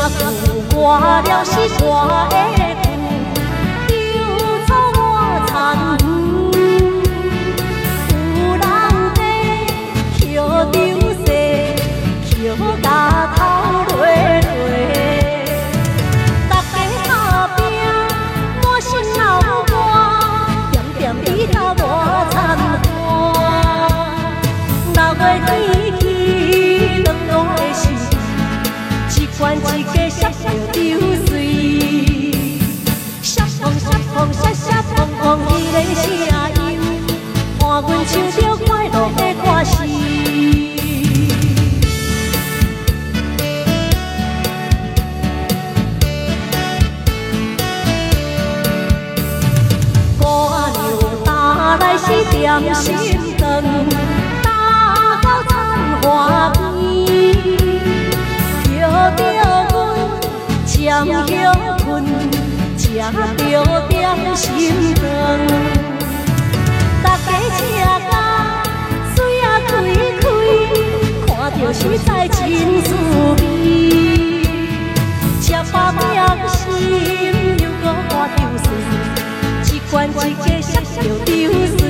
旧挂了是我的旧，丢出我残余。有人在摇着世，摇甲头落落。大家打拼，满心流汗，点点滴滴我参汗。6月天气，两路的时。一关一家摔着流水，摔碰摔碰摔摔碰碰，迄个声音，伴阮唱着快乐的歌词。歌流打来是点心肠，打到餐花边。渐休困，食着点心肠。大家吃甲水啊开开，看着实在真滋味。吃饱点心又搁看着水，一关一家摔着流水。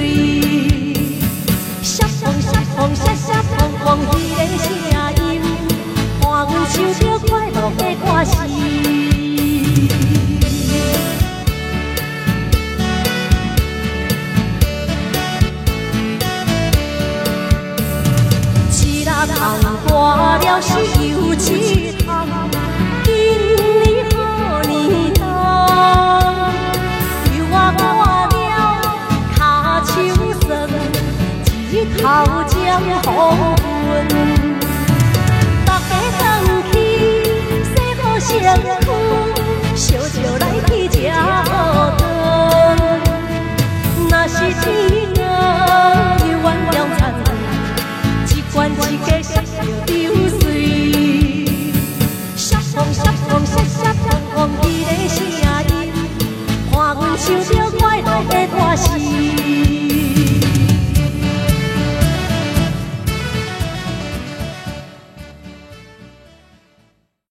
摔碰摔碰摔摔碰碰，迄个声音，伴阮唱着快乐的歌词。挂了是又一项，今年好年冬，由我挂了脚手酸，日头将黄昏。大家转去洗好身躯，烧酒来去吃好汤。若是天光又原谅残残，一关一家摔着流水，摔碰摔碰摔摔碰碰，迄个声音，伴阮唱着。